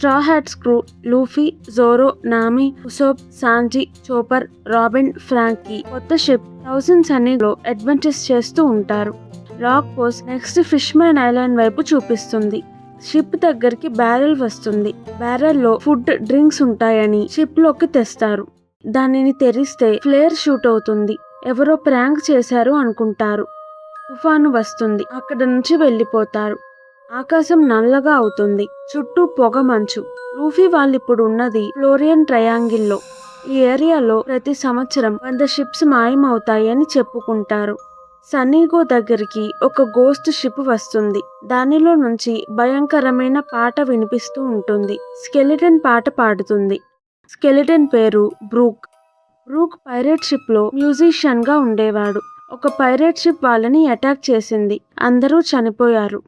Straw hats crew Luffy, Zoro, Nami, Usopp, Sanji, Chopper, Robin, Franky కొత్త ship thousand సన్నీలో adventures చేస్తూ ఉంటారు. Log post next Fishman Island వైపు చూపిస్తుంది. Ship దగ్గరికి బ్యారెల్ వస్తుంది. బ్యారెల్లో ఫుడ్, డ్రింక్స్ ఉంటాయని షిప్ లోకి తెస్తారు. దానిని తెరిస్తే ఫ్లేర్ షూట్ అవుతుంది. ఎవరో ప్రాంక్ చేశారు అనుకుంటారు. తుఫాను వస్తుంది. అక్కడ నుంచి వెళ్ళిపోతారు. ఆకాశం నల్లగా అవుతుంది. చుట్టూ పొగ మంచు. లూఫీ వాళ్ళిప్పుడు ఉన్నది ఫ్లోరియన్ ట్రయాంగిల్లో. ఈ ఏరియాలో ప్రతి సంవత్సరం 100 షిప్స్ మాయమవుతాయని చెప్పుకుంటారు. సన్నీగో దగ్గరికి ఒక గోస్ట్ షిప్ వస్తుంది. దానిలో నుంచి భయంకరమైన పాట వినిపిస్తూ ఉంటుంది. స్కెలిటన్ పాట పాడుతుంది. స్కెలిటన్ పేరు బ్రూక్. బ్రూక్ పైరేట్ షిప్ లో మ్యూజిషియన్ గా ఉండేవాడు. ఒక పైరేట్ షిప్ వాళ్ళని అటాక్ చేసింది. అందరూ చనిపోయారు.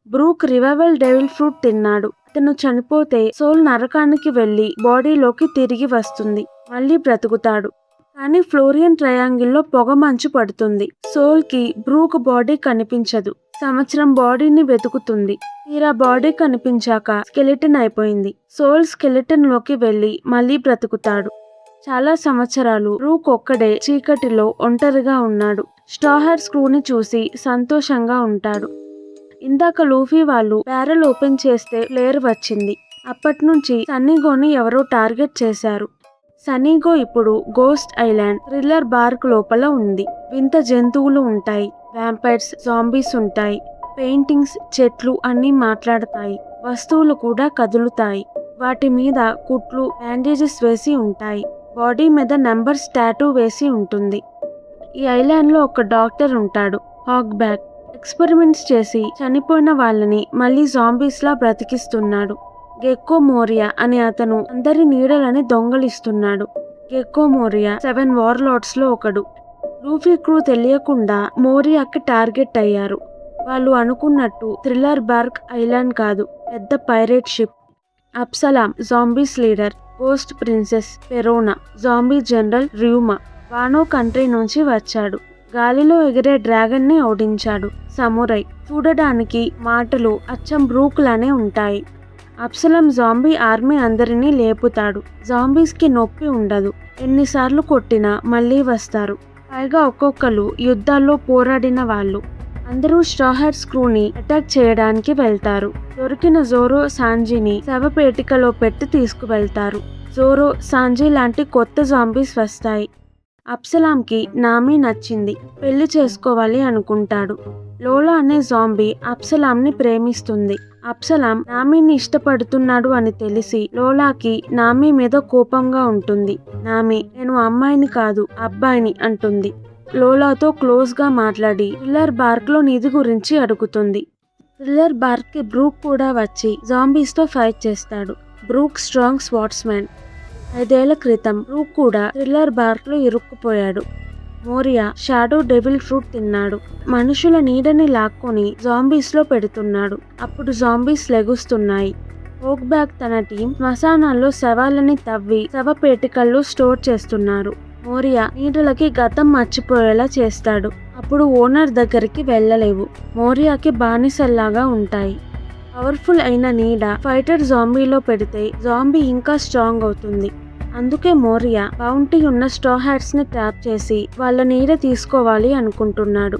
బ్రూక్ రివైవల్ డెవిల్ ఫ్రూట్ తిన్నాడు. అతను చనిపోతే సోల్ నరకానికి వెళ్లి బాడీలోకి తిరిగి వస్తుంది. మళ్ళీ బ్రతుకుతాడు. కానీ ఫ్లోరియన్ ట్రయాంగిల్లో పొగ మంచు పడుతుంది. సోల్ కి బ్రూక్ బాడీ కనిపించదు. సంవత్సరం బాడీని వెతుకుతుంది. తీరా బాడీ కనిపించాక స్కెలిటన్ అయిపోయింది. సోల్ స్కెలిటన్ లోకి వెళ్లి మళ్ళీ బ్రతుకుతాడు. చాలా సంవత్సరాలు బ్రూక్ ఒక్కడే చీకటిలో ఒంటరిగా ఉన్నాడు. స్ట్రా హ్యాట్స్ క్రూని చూసి సంతోషంగా ఉంటాడు. ఇందాక లూఫీ వాళ్ళు బ్యారెల్ ఓపెన్ చేస్తే ఫ్లేర్ వచ్చింది. అప్పటి నుంచి సన్నీగోని ఎవరో టార్గెట్ చేశారు. సన్నీగో ఇప్పుడు గోస్ట్ ఐలాండ్ థ్రిల్లర్ బార్క్ లోపల ఉంది. వింత జంతువులు ఉంటాయి. వ్యాంపైర్స్, జాంబీస్ ఉంటాయి. పెయింటింగ్స్, చెట్లు అన్నీ మాట్లాడతాయి. వస్తువులు కూడా కదులుతాయి. వాటి మీద కుట్లు, బ్యాండేజెస్ వేసి ఉంటాయి. బాడీ మీద నంబర్స్ టాటూ వేసి ఉంటుంది. ఈ ఐలాండ్ లో ఒక డాక్టర్ ఉంటాడు, హాగ్ బ్యాక్. ఎక్స్పెరిమెంట్స్ చేసి చనిపోయిన వాళ్ళని మళ్ళీ జాంబీస్ లా బ్రతికిస్తున్నాడు. గెక్కో మోరియా అనే అతను అందరి నీడలని దొంగలిస్తున్నాడు. గెక్కో మోరియా 7 వార్లార్డ్స్ లో ఒకడు. లూఫీ క్రూ తెలియకుండా మోరియాకి టార్గెట్ అయ్యారు. వాళ్ళు అనుకున్నట్టు థ్రిల్లర్ బార్క్ ఐలాండ్ కాదు, పెద్ద pirate ship. Absalom zombies leader, ghost princess Perona, zombie general Ryuma Wano country నుంచి వచ్చాడు. గాలిలో ఎగిరే డ్రాగన్ ని ఓడించాడు. సమురై. చూడడానికి మాటలు అచ్చం బ్రూక్ లానే ఉంటాయి. అప్సలం జాంబీ ఆర్మీ అందరినీ లేపుతాడు. జాంబీస్ కి నొప్పి ఉండదు. ఎన్నిసార్లు కొట్టినా మళ్ళీ వస్తారు. పైగా ఒక్కొక్కరు యుద్ధాల్లో పోరాడిన వాళ్ళు. అందరూ స్ట్రా హ్యాట్స్ క్రూని అటాక్ చేయడానికి వెళ్తారు. దొరికిన జోరో, సాంజీని శవపేటికలో పెట్టి తీసుకువెళ్తారు. జోరో, సాంజీ లాంటి కొత్త జాంబీస్ వస్తాయి. అప్సలాంకి నామి నచ్చింది. పెళ్లి చేసుకోవాలి అనుకుంటాడు. లోలా అనే జాంబీ అప్సలాంని ప్రేమిస్తుంది. అప్సలాం నామిని ఇష్టపడుతున్నాడు అని తెలిసి లోలాకి నామి మీద కోపంగా ఉంటుంది. నామి, నేను అమ్మాయిని కాదు అబ్బాయిని అంటుంది. లోలాతో క్లోజ్ గా మాట్లాడి థ్రిల్లర్ బార్క్ లో నిధి గురించి అడుగుతుంది. థ్రిల్లర్ బార్క్ కి బ్రూక్ కూడా వచ్చి జాంబీస్ తో ఫైట్ చేస్తాడు. Brooke strong sportsmen. 5 ఏళ్ల క్రితం బ్రూక్ కూడా థ్రిల్లర్ బార్క్ లో ఇరుక్కుపోయాడు. మోరియా షాడో డెవిల్ ఫ్రూట్ తిన్నాడు. మనుషుల నీడని లాక్కొని జాంబీస్ లో పెడుతున్నాడు. అప్పుడు జాంబీస్ లెగుస్తున్నాయి. హోగ్ బ్యాక్ తన టీం శ్మశానాల్లో శవాలని తవ్వి శవపేటికల్లో స్టోర్ చేస్తున్నారు. మోరియా నీడలకి గతం మర్చిపోయేలా చేస్తాడు. అప్పుడు ఓనర్ దగ్గరికి వెళ్ళలేవు. మోరియాకి బానిసల్లాగా ఉంటాయి. పవర్ఫుల్ అయిన నీడ ఫైటర్ జాంబీలో పెడితే జాంబీ ఇంకా స్ట్రాంగ్ అవుతుంది. అందుకే మోరియా బౌంటీ ఉన్న స్ట్రా హ్యాట్స్ ని ట్రాప్ చేసి వాళ్ళ నీడ తీసుకోవాలి అనుకుంటున్నాడు.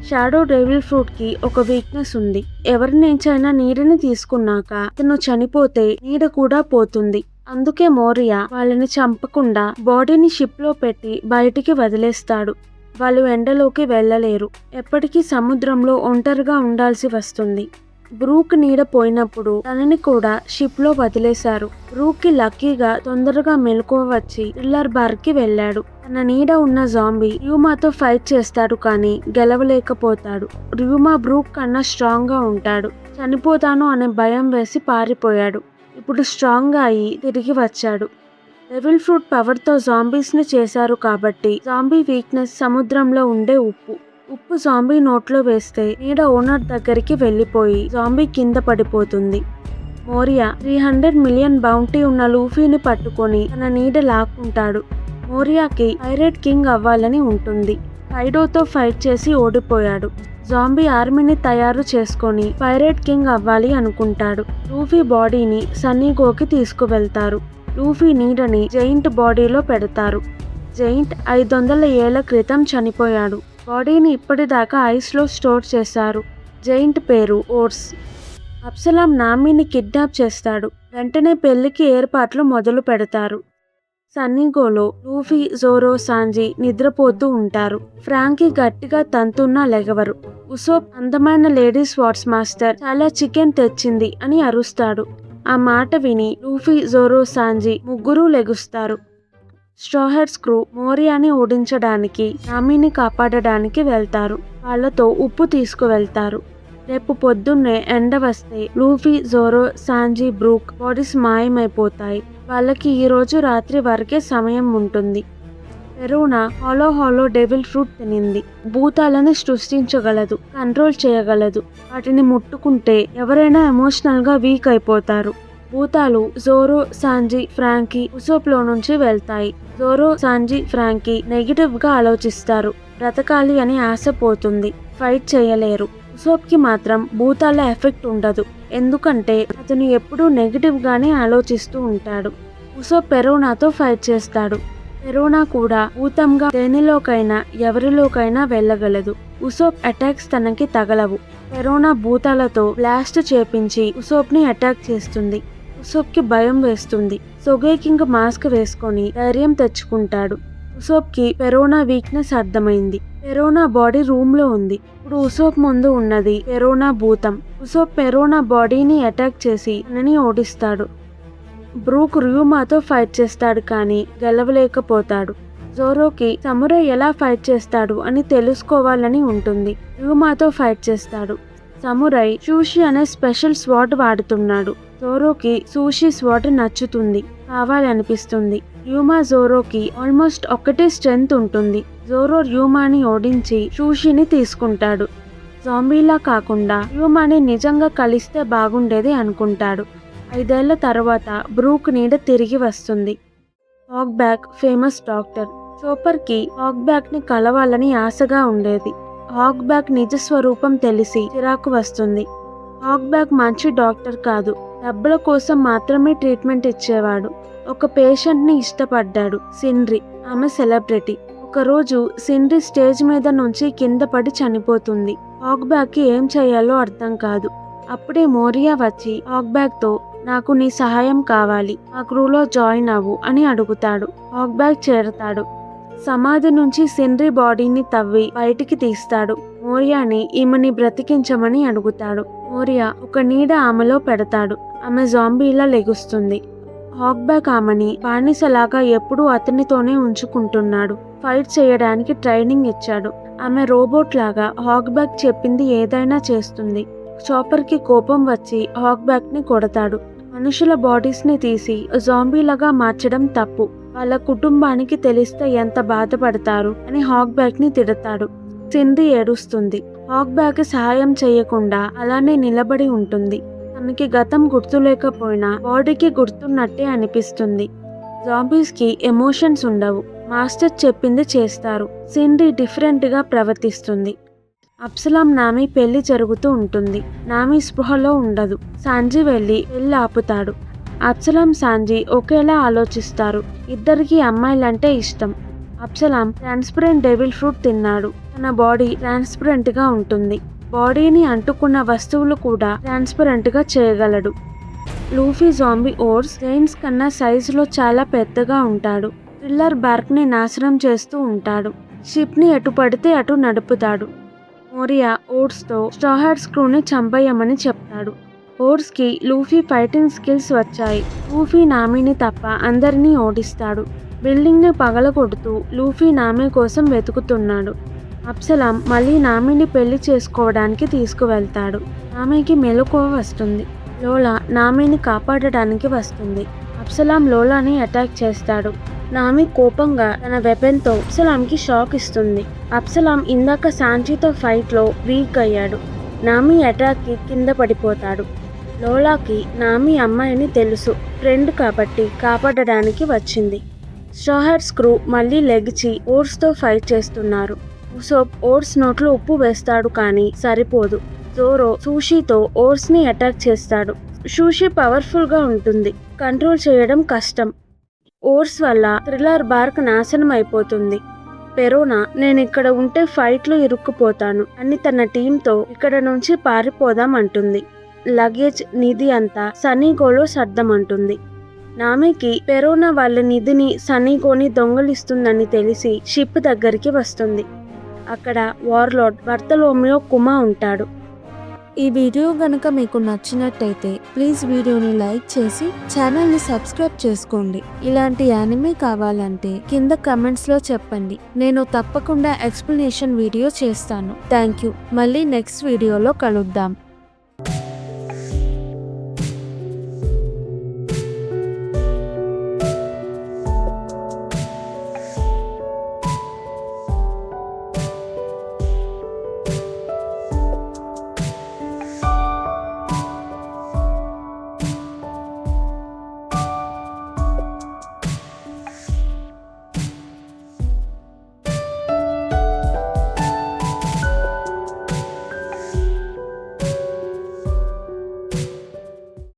షాడో డెవిల్ ఫ్రూట్ కి ఒక వీక్నెస్ ఉంది. ఎవరి నుంచైనా నీడని తీసుకున్నాక అతను చనిపోతే నీడ కూడా పోతుంది. అందుకే మోరియా వాళ్ళని చంపకుండా బాడీని షిప్ లో పెట్టి బయటికి వదిలేస్తాడు. వాళ్ళు ఎండలోకి వెళ్ళలేరు. ఎప్పటికీ సముద్రంలో ఒంటరిగా ఉండాల్సి వస్తుంది. బ్రూక్ నీడ పోయినప్పుడు తనని కూడా షిప్ లో వదిలేశారు. బ్రూక్ కి లక్కీగా తొందరగా మెలకువ వచ్చి థ్రిల్లర్ బార్ కి వెళ్ళాడు. తన నీడ ఉన్న జాంబీ ర్యూమాతో ఫైట్ చేస్తాడు కానీ గెలవలేకపోతాడు. ర్యూమా బ్రూక్ కన్నా స్ట్రాంగ్ గా ఉంటాడు. చనిపోతాను అనే భయం వేసి పారిపోయాడు. ఇప్పుడు స్ట్రాంగ్ గా అయి తిరిగి వచ్చాడు. డెవిల్ ఫ్రూట్ పవర్ తో జాంబీస్ ని చేశారు కాబట్టి జాంబీ వీక్నెస్ సముద్రంలో ఉండే ఉప్పు. ఉప్పు జాంబీ నోట్లో వేస్తే నీడ ఓనర్ దగ్గరికి వెళ్ళిపోయి జాంబీ కింద పడిపోతుంది. మోరియా 300 మిలియన్ బౌంటీ ఉన్న లూఫీని పట్టుకొని తన నీడ లాక్కుంటాడు. మోరియాకి పైరేట్ కింగ్ అవ్వాలని ఉంటుంది. కైడోతో ఫైట్ చేసి ఓడిపోయాడు. జాంబీ ఆర్మీని తయారు చేసుకొని పైరేట్ కింగ్ అవ్వాలి అనుకుంటాడు. లూఫీ బాడీని సన్నీగోకి తీసుకువెళ్తారు. లూఫీ నీడని జైంట్ బాడీలో పెడతారు. జైంట్ 500 ఏళ్ల క్రితం చనిపోయాడు. బాడీని ఇప్పటిదాకా ఐస్లో స్టోర్ చేశారు. జైంట్ పేరు ఓర్స్. అబ్సలాం నామీని కిడ్నాప్ చేస్తాడు. వెంటనే పెళ్లికి ఏర్పాట్లు మొదలు పెడతారు. సన్నీగోలో లూఫీ, జోరో, సాంజీ నిద్రపోతూ ఉంటారు. ఫ్రాంకీ గట్టిగా తంతున్నా లెగవరు. ఉసోప్ అందమైన లేడీ స్వాట్స్ మాస్టర్ చాలా చికెన్ తెచ్చింది అని అరుస్తాడు. ఆ మాట విని లూఫీ, జోరో, సాంజీ ముగ్గురూ లెగుస్తారు. స్ట్రాహెడ్స్ క్రూ మోరియాని ఓడించడానికి నామీని కాపాడడానికి వెళ్తారు. వాళ్లతో ఉప్పు తీసుకువెళ్తారు. రేపు పొద్దున్నే ఎండ వస్తే Luffy, Zoro, Sanji, Brook bodies మాయమైపోతాయి. వాళ్ళకి ఈ రోజు రాత్రి వరకే సమయం ఉంటుంది. పెరూనా హాలో డెవిల్ ఫ్రూట్ తినింది. భూతాలని సృష్టించగలదు, కంట్రోల్ చేయగలదు. వాటిని ముట్టుకుంటే ఎవరైనా ఎమోషనల్ గా వీక్ అయిపోతారు. భూతాలు జోరో, సాంజీ, ఫ్రాంకీ, ఉసోప్ లో నుంచి వెళ్తాయి. జోరో, సాంజీ, ఫ్రాంకీ నెగిటివ్ గా ఆలోచిస్తారు. బ్రతకాలి అని ఆశ పోతుంది. ఫైట్ చేయలేరు. ఉసోప్ కి మాత్రం భూతాల ఎఫెక్ట్ ఉండదు. ఎందుకంటే అతను ఎప్పుడూ నెగిటివ్ గానే ఆలోచిస్తూ ఉంటాడు. ఉసోప్ పెరోనాతో ఫైట్ చేస్తాడు. పెరోనా కూడా భూతంగా దేనిలోకైనా ఎవరిలోకైనా వెళ్ళగలదు. ఉసోప్ అటాక్స్ తనకి తగలవు. పెరోనా భూతాలతో బ్లాస్ట్ చేపించి ఉసోప్ ని అటాక్ చేస్తుంది. ఉసోప్ కి భయం వేస్తుంది. సొగేకింగ్ మాస్క్ వేసుకొని ధైర్యం తెచ్చుకుంటాడు. ఉసోప్ కి పెరోనా వీక్నెస్ అర్థమైంది. పెరోనా బాడీ రూమ్ లో ఉంది. ఇప్పుడు ఉసోప్ ముందు ఉన్నది పెరోనా భూతం. ఉసోప్ పెరోనా బాడీని అటాక్ చేసి తనని ఓడిస్తాడు. బ్రూక్ ర్యూమాతో ఫైట్ చేస్తాడు కానీ గెలవలేకపోతాడు. జోరోకి సమురై ఎలా ఫైట్ చేస్తాడు అని తెలుసుకోవాలని ఉంటుంది. ర్యూమాతో ఫైట్ చేస్తాడు. సమురై సూషి అనే స్పెషల్ స్వాట్ వాడుతున్నాడు. జోరోకి సూషి స్వాట్ నచ్చుతుంది, కావాలనిపిస్తుంది. ర్యూమా జోరోకి ఆల్మోస్ట్ ఒక్కటే స్ట్రెంగ్త్ ఉంటుంది. జోరో ర్యూమాని ఓడించి సూషిని తీసుకుంటాడు. జాంబీలా కాకుండా ర్యూమాని నిజంగా కలిస్తే బాగుండేది అనుకుంటాడు. 5 ఏళ్ల తర్వాత బ్రూక్ నీడ తిరిగి వస్తుంది. Hogback famous doctor. Chopper కి హాక్ బ్యాక్ ని కలవాలని ఆశగా ఉండేది. హాక్ బ్యాక్ నిజ స్వరూపం తెలిసి చిరాకు వస్తుంది. హాక్ బ్యాక్ మంచి డాక్టర్ కాదు, డబ్బుల కోసం మాత్రమే ట్రీట్మెంట్ ఇచ్చేవాడు. ఒక పేషెంట్ ని ఇష్టపడ్డాడు, సిండ్రి. ఆమె సెలబ్రిటీ. ఒకరోజు సిండ్రి స్టేజ్ మీద నుంచి కింద పడి చనిపోతుంది. హాక్ బ్యాక్ కి ఏం చేయాలో అర్థం కాదు. అప్పుడే మోరియా వచ్చి హాక్ బ్యాక్ తో నాకు నీ సహాయం కావాలి, ఆ క్రూలో జాయిన్ అవ్వు అని అడుగుతాడు. హాక్ బ్యాక్ చేరతాడు. సమాధి నుంచి సిండ్రి బాడీని తవ్వి బయటికి తీస్తాడు. మోరియాని ఈమెని బ్రతికించమని అడుగుతాడు. మోరియా ఒక నీడ ఆమెలో పెడతాడు. ఆమె జాంబీలా లెగుస్తుంది. హాక్ బ్యాక్ ఆమెని బానిసలాగా ఎప్పుడూ అతనితోనే ఉంచుకుంటున్నాడు. ఫైట్ చేయడానికి ట్రైనింగ్ ఇచ్చాడు. ఆమె రోబోట్ లాగా హాక్ బ్యాక్ చెప్పింది ఏదైనా చేస్తుంది. చాపర్ కి కోపం వచ్చి హాక్ బ్యాక్ ని కొడతాడు. మనుషుల బాడీస్ ని తీసి జాంబీలాగా మార్చడం తప్పు. వాళ్ళ కుటుంబానికి తెలిస్తే ఎంత బాధపడతారు అని హాక్ బ్యాక్ ని తిడతాడు. సిండ్రి ఏడుస్తుంది. హాక్ బ్యాక్ సహాయం చేయకుండా అలానే నిలబడి ఉంటుంది. తనకి గతం గుర్తులేకపోయినా బాడీకి గుర్తున్నట్టే అనిపిస్తుంది. జాంబీస్ కి ఎమోషన్స్ ఉండవు. మాస్టర్ చెప్పింది చేస్తారు. సిండ్రి డిఫరెంట్ గా ప్రవర్తిస్తుంది. అబ్సలాం నామి పెళ్లి జరుగుతూ ఉంటుంది. నామి స్పృహలో ఉండదు. సాంజీ వెళ్లి పెళ్లి ఆపుతాడు. అబ్సలాం, సాంజీ ఒకేలా ఆలోచిస్తారు. ఇద్దరికి అమ్మాయిలంటే ఇష్టం. అబ్సలాం ట్రాన్స్పరెంట్ డెవిల్ ఫ్రూట్ తిన్నాడు. తన బాడీ ట్రాన్స్పరెంట్ గా ఉంటుంది. బాడీని అంటుకున్న వస్తువులు కూడా ట్రాన్స్పరెంట్ గా చేయగలడు. లూఫీ జాంబీ ఓర్స్ జైన్స్ కన్నా సైజులో చాలా పెద్దగా ఉంటాడు. థ్రిల్లర్ బార్క్ ని నాశనం చేస్తూ ఉంటాడు. షిప్ ని ఎటు పడితే అటు నడుపుతాడు. మోరియా ఓర్స్ తో స్ట్రాహెడ్స్ క్రూని చంపేయమని చెప్తాడు. ఓర్స్ కి లూఫీ ఫైటింగ్ స్కిల్స్ వచ్చాయి. లూఫీ నామీని తప్ప అందరినీ ఓడిస్తాడు. బిల్డింగ్ ని పగలగొడుతూ లూఫీ నామీ కోసం వెతుకుతున్నాడు. అబ్సలాం మళ్ళీ నామీని పెళ్లి చేసుకోవడానికి తీసుకువెళ్తాడు. నామీకి మెలకువ వస్తుంది. లోలా నామీని కాపాడడానికి వస్తుంది. అబ్సలాం లోలాని అటాక్ చేస్తాడు. నామి కోపంగా తన వెపన్ తో అబ్సలాంకి షాక్ ఇస్తుంది. అబ్సలాం ఇందాక సాంజీతో ఫైట్ లో వీక్ అయ్యాడు. నామి అటాక్ కి కింద పడిపోతాడు. లోలాకి నామి అమ్మాయిని తెలుసు, ఫ్రెండ్ కాబట్టి కాపాడడానికి వచ్చింది. స్ట్రాహెడ్స్ క్రూ మళ్ళీ లెగిచి ఓర్స్ తో ఫైట్ చేస్తున్నారు. ఉసోప్ ఓట్స్ నోట్లో ఉప్పు వేస్తాడు కానీ సరిపోదు. జోరో సూషీతో ఓట్స్ ని అటాక్ చేస్తాడు. సూషీ పవర్ఫుల్ గా ఉంటుంది, కంట్రోల్ చేయడం కష్టం. ఓట్స్ వల్ల థ్రిల్లర్ బార్క్ నాశనం అయిపోతుంది. పెరోనా నేను ఇక్కడ ఉంటే ఫైట్లో ఇరుక్కుపోతాను అని తన టీంతో ఇక్కడ నుంచి పారిపోదాం అంటుంది. లగేజ్ నిధి అంతా సనీగోలో సర్దమంటుంది. నామికి పెరోనా వాళ్ళ నిధిని సనీగోని దొంగలిస్తుందని తెలిసి షిప్ దగ్గరికి వస్తుంది. అక్కడ వార్లార్డ్ బర్తలోమియో కుమా ఉంటాడు. ఈ వీడియో గనుక మీకు నచ్చినట్టయితే ప్లీజ్ వీడియోని లైక్ చేసి ఛానల్ని సబ్స్క్రైబ్ చేసుకోండి. ఇలాంటి యానిమే కావాలంటే కింద కమెంట్స్లో చెప్పండి, నేను తప్పకుండా ఎక్స్ప్లెనేషన్ వీడియో చేస్తాను. Thank you. మళ్ళీ నెక్స్ట్ వీడియోలో కలుద్దాం.